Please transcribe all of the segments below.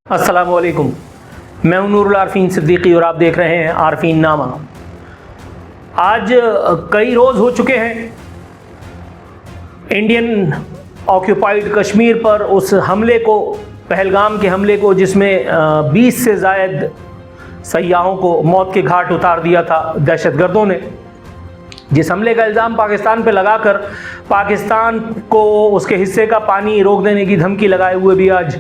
अस्सलाम वालेकुम, मैं हूं नूरुल आरफीन सिद्दीकी और आप देख रहे हैं आरफीन नामा। आज कई रोज़ हो चुके हैं इंडियन ऑक्यूपाइड कश्मीर पर उस हमले को, पहलगाम के हमले को, जिसमें 20 से ज़ायद सयाहों को मौत के घाट उतार दिया था दहशतगर्दों ने। जिस हमले का इल्ज़ाम पाकिस्तान पे लगाकर पाकिस्तान को उसके हिस्से का पानी रोक देने की धमकी लगाए हुए भी आज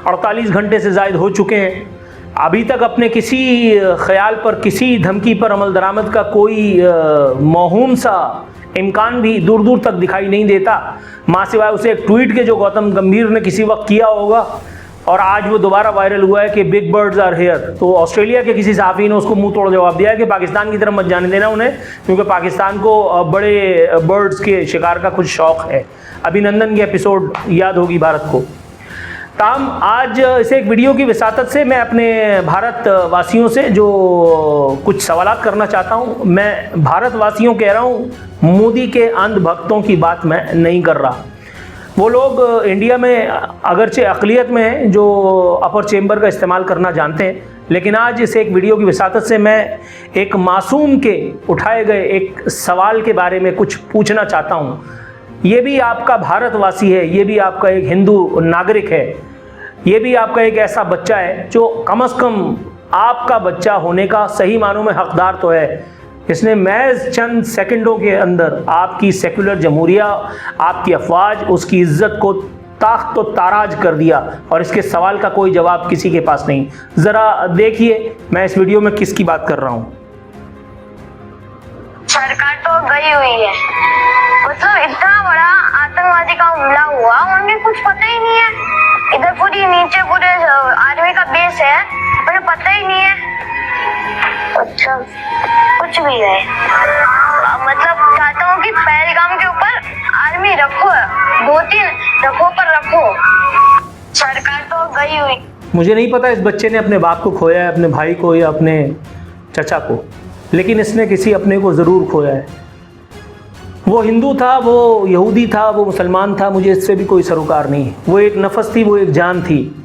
48 घंटे से ज़ायद हो चुके हैं। अभी तक अपने किसी ख्याल पर, किसी धमकी पर अमल दरामद का कोई मौहूम सा इम्कान भी दूर दूर तक दिखाई नहीं देता, माँ सिवाय उसे एक ट्वीट के जो गौतम गंभीर ने किसी वक्त किया होगा और आज वो दोबारा वायरल हुआ है कि बिग बर्ड्स आर हेयर। तो ऑस्ट्रेलिया के किसी सहाफ़ी ने उसको मुंह तोड़ जवाब दिया है कि पाकिस्तान की तरफ मत जाने देना उन्हें, क्योंकि पाकिस्तान को बड़े बर्ड्स के शिकार का कुछ शौक़ है। अभिनंदन की एपिसोड याद होगी भारत को। ताम आज इस एक वीडियो की विसातत से मैं अपने भारत वासियों से जो कुछ सवालात करना चाहता हूँ। मैं भारत वासियों कह रहा हूँ, मोदी के अंधभक्तों की बात मैं नहीं कर रहा। वो लोग इंडिया में अगरचे अक़लियत में हैं जो अपर चेंबर का इस्तेमाल करना जानते हैं, लेकिन आज इस एक वीडियो की विसातत से मैं एक मासूम के उठाए गए एक सवाल के बारे में कुछ पूछना चाहता हूँ। ये भी आपका भारतवासी है, ये भी आपका एक हिंदू नागरिक है, ये भी आपका एक ऐसा बच्चा है जो कम से कम आपका बच्चा होने का सही मानों में हकदार तो है। इसने महज चंद सेकंडों के अंदर आपकी सेकुलर जमहूरिया, आपकी अफवाज, उसकी इज्जत को ताख्त और ताराज कर दिया और इसके सवाल का कोई जवाब किसी के पास नहीं। ज़रा देखिए मैं इस वीडियो में किसकी बात कर रहा हूँ। सरकार तो गई हुई है, मतलब इतना बड़ा आतंकवादी का हमला हुआ, उन्हें कुछ पता ही नहीं है। इधर पूरी नीचे पूरे आर्मी का बेस है, उन्हें पता ही नहीं है। अच्छा कुछ भी है, मतलब चाहता हूँ कि पहलगाम के ऊपर आर्मी रखो, 2-3 रखो, पर रखो। सरकार तो गई हुई। मुझे नहीं पता इस बच्चे ने अपने बाप को खोया है, अपने भाई को या अपने चचा को, लेकिन इसने किसी अपने को ज़रूर खोया है। वो हिंदू था, वो यहूदी था, वो मुसलमान था, मुझे इससे भी कोई सरोकार नहीं। वो एक नफस थी, वो एक जान थी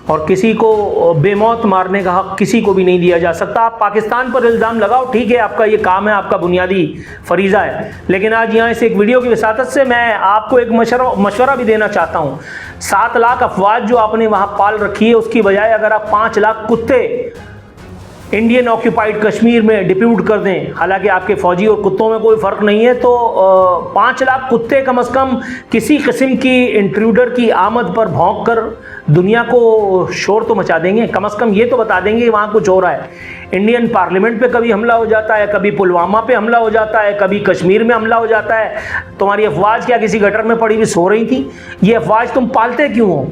और किसी को बेमौत मारने का हक किसी को भी नहीं दिया जा सकता। आप पाकिस्तान पर इल्ज़ाम लगाओ, ठीक है, आपका ये काम है, आपका बुनियादी फरीज़ा है, लेकिन आज यहाँ इस एक वीडियो की विसातत से मैं आपको एक मशवरा भी देना चाहता हूँ। 7 लाख अफवाज जो आपने वहाँ पाल रखी है, उसकी बजाय अगर आप 5 लाख कुत्ते इंडियन ऑक्यूपाइड कश्मीर में डिप्यूट कर दें, हालांकि आपके फौजी और कुत्तों में कोई फ़र्क नहीं है, तो 5 लाख कुत्ते कम से कम किसी किस्म की इंट्रूडर की आमद पर भौंक कर दुनिया को शोर तो मचा देंगे। कम से कम ये तो बता देंगे कि वहाँ कुछ हो रहा है। इंडियन पार्लियामेंट पे कभी हमला हो जाता है, कभी पुलवामा पे हमला हो जाता है, कभी कश्मीर में हमला हो जाता है। तुम्हारी अफवाज क्या किसी गटर में पड़ी हुई सो रही थी? ये अफवाज तुम पालते क्यों हो?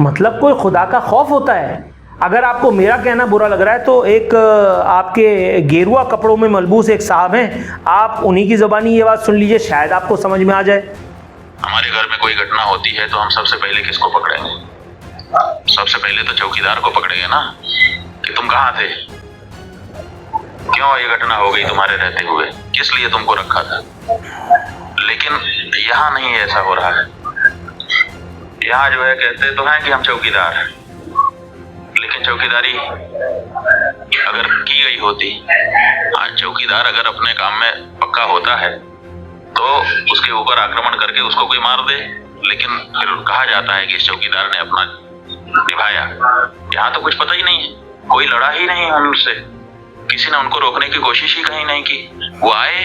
मतलब कोई खुदा का खौफ होता है? अगर आपको मेरा कहना बुरा लग रहा है तो एक आपके गेरुआ कपड़ों में मलबूस एक साहब हैं, आप उन्हीं की ज़बानी ये बात सुन लीजिए, शायद आपको समझ में आ जाए। हमारे घर में कोई घटना होती है तो हम सबसे पहले किसको पकड़ेंगे? सबसे पहले तो चौकीदार को पकड़ेंगे ना, कि तुम कहाँ थे, क्यों ये घटना हो गई तुम्हारे रहते हुए, किस लिए तुमको रखा था। लेकिन यहाँ नहीं ऐसा हो रहा है। यहाँ जो है कहते तो हैं कि हम चौकीदार हैं, लेकिन चौकीदारी अगर की गई होती, आज चौकीदार अगर अपने काम में पक्का होता है तो उसके ऊपर आक्रमण करके उसको कोई मार दे, लेकिन फिर कहा जाता है कि इस चौकीदार ने अपना निभाया। यहाँ तो कुछ पता ही नहीं है, कोई लड़ा ही नहीं उनसे, किसी ने उनको रोकने की कोशिश ही कहीं नहीं की। वो आए,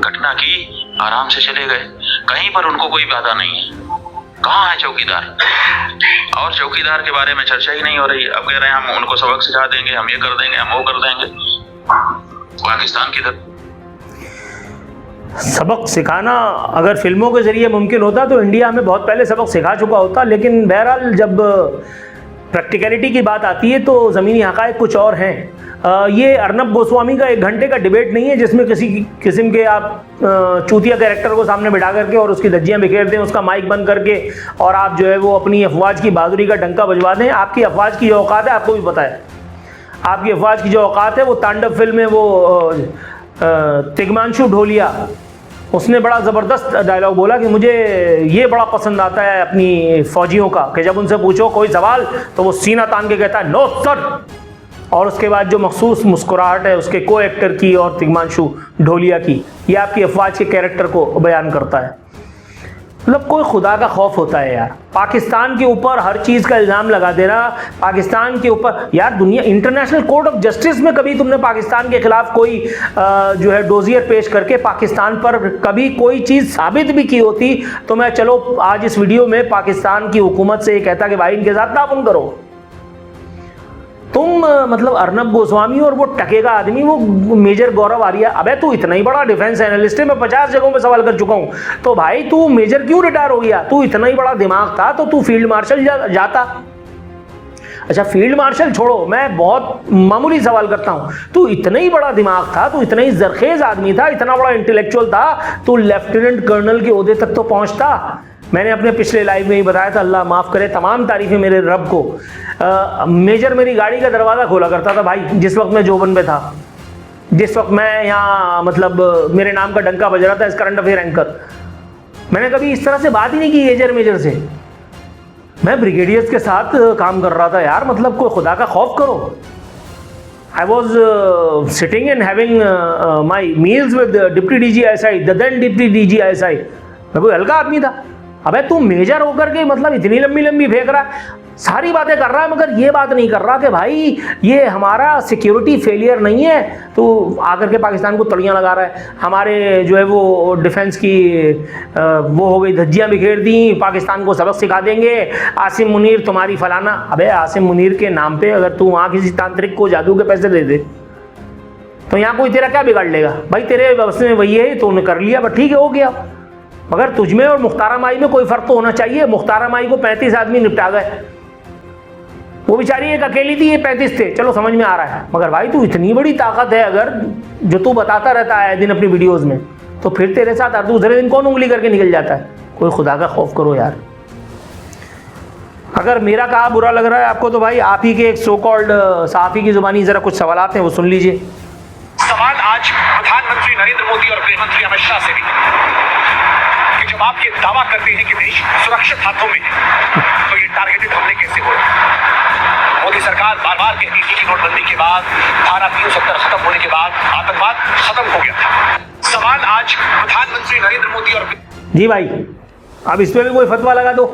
घटना की, आराम से चले गए, कहीं पर उनको कोई बाधा नहीं है। कहाँ है चौकीदार? और चौकीदार के बारे में चर्चा ही नहीं हो रही। अब कह रहे हैं हम उनको सबक सिखा देंगे, हम ये कर देंगे, हम वो कर देंगे। पाकिस्तान की तरफ सबक सिखाना अगर फिल्मों के ज़रिए मुमकिन होता तो इंडिया हमें बहुत पहले सबक सिखा चुका होता, लेकिन बहरहाल जब प्रैक्टिकलिटी की बात आती है तो ज़मीनी हक़ाइक़ कुछ और हैं। ये अर्नब गोस्वामी का 1 घंटे का डिबेट नहीं है जिसमें किसी किस्म के आप चूतिया कैरेक्टर को सामने बिठा करके और उसकी धज्जियाँ बिखेर दें, उसका माइक बंद करके, और आप जो है वो अपनी अफवाज की बहादुरी का डंका बजवा दें। आपकी अफवाज की जो औकात है आपको भी पता है, आपकी अफवाज की जो औकात है वो तांडव फिल्म में वो तिग्मांशु ढोलिया उसने बड़ा ज़बरदस्त डायलॉग बोला कि मुझे ये बड़ा पसंद आता है अपनी फ़ौजियों का कि जब उनसे पूछो कोई सवाल तो वो सीना तान के कहता है नो सर, और उसके बाद जो मखसूस मुस्कुराहट है उसके को एक्टर की और तिग्मांशु ढोलिया की, ये आपकी अफवाज के कैरेक्टर को बयान करता है। मतलब कोई खुदा का खौफ होता है यार। पाकिस्तान के ऊपर हर चीज़ का इल्ज़ाम लगा देना, पाकिस्तान के ऊपर यार दुनिया इंटरनेशनल कोर्ट ऑफ जस्टिस में कभी तुमने पाकिस्तान के खिलाफ कोई जो है डोजियर पेश करके पाकिस्तान पर कभी कोई चीज़ साबित भी की होती तो मैं चलो आज इस वीडियो में पाकिस्तान की हुकूमत से ये कहता कि भाई इनके साथ ताउन करो। तुम मतलब अर्नब गोस्वामी और वो टकेगा आदमी वो मेजर गौरव आर्या, अबे तू इतना ही बड़ा डिफेंस एनालिस्ट है, मैं 50 जगहों पे सवाल कर चुका हूँ, तो भाई तू मेजर क्यों रिटायर हो गया? तू इतना ही बड़ा दिमाग था तो तू फील्ड मार्शल जाता। अच्छा फील्ड मार्शल छोड़ो, मैं बहुत मामूली सवाल करता हूँ, तू इतना ही बड़ा दिमाग था, तू इतना ही जरखेज आदमी था, इतना बड़ा इंटेलेक्चुअल था, तू लेफ्टिनेंट कर्नल के ओहदे तक तो पहुँचता। मैंने अपने पिछले लाइव में ही बताया था, अल्लाह माफ़ करे, तमाम तारीफ़ें मेरे रब को। मेजर मेरी गाड़ी का दरवाज़ा खोला करता था भाई जिस वक्त मैं जोबन में था, जिस वक्त मैं यहाँ मतलब मेरे नाम का डंका बज रहा था इस करंट अफेयर एंकर। मैंने कभी इस तरह से बात ही नहीं की मेजर से, मैं ब्रिगेडियर्स के साथ काम कर रहा था यार। मतलब कोई खुदा का खौफ करो। I was sitting and having my meals with deputy DGISI, the then deputy DGISI। मैं कोई हल्का आदमी था। अबे तू मेजर होकर के मतलब इतनी लंबी लंबी फेंक रहा है, सारी बातें कर रहा है, मगर ये बात नहीं कर रहा कि भाई ये हमारा सिक्योरिटी फेलियर नहीं है। तो आकर के पाकिस्तान को तड़ियाँ लगा रहा है, हमारे जो है वो डिफेंस की वो हो गई, धज्जियाँ बिखेर दी, पाकिस्तान को सबक सिखा देंगे, आसिम मुनीर तुम्हारी फलाना। अबे आसिम मुनीर के नाम पे अगर तू वहाँ किसी तांत्रिक को जादू के पैसे दे दे तो यहाँ कोई तेरा क्या बिगाड़ लेगा? भाई तेरे व्यवस्था में वही है तो उन्होंने कर लिया, बट ठीक है हो गया। मगर तुझमें और मुख्तारा माई में कोई फ़र्क तो होना चाहिए। मुख्तारा माई को 35 आदमी निपटा गए, वो बेचारी एक अकेली थी, ये 35 थे, चलो समझ में आ रहा है। मगर भाई तू इतनी बड़ी ताकत है अगर, जो तू बताता रहता है दिन अपनी वीडियोस में, तो फिर तेरे साथ हर दूसरे दिन कौन उंगली करके निकल जाता है? कोई खुदा का खौफ करो यार। अगर मेरा कहा बुरा लग रहा है आपको तो भाई आप ही के एक सो कॉल्ड साफ़ी की ज़ुबानी ज़रा कुछ सवाल आते हैं, वो सुन लीजिए। सवाल आज प्रधानमंत्री नरेंद्र मोदी और गृह मंत्री अमित शाह से भी कि जब आप ये दावा करते हैं कि देश सुरक्षित हाथों में है तो ये टारगेटेड हमले कैसे हो रहे हैं? मोदी सरकार बार बार कहती थी कि नोटबंदी के बाद, धारा 370 खत्म होने के बाद आतंकवाद खत्म हो गया था। सवाल आज प्रधानमंत्री नरेंद्र मोदी और जी भाई अब इस पर भी कोई फतवा लगा दो।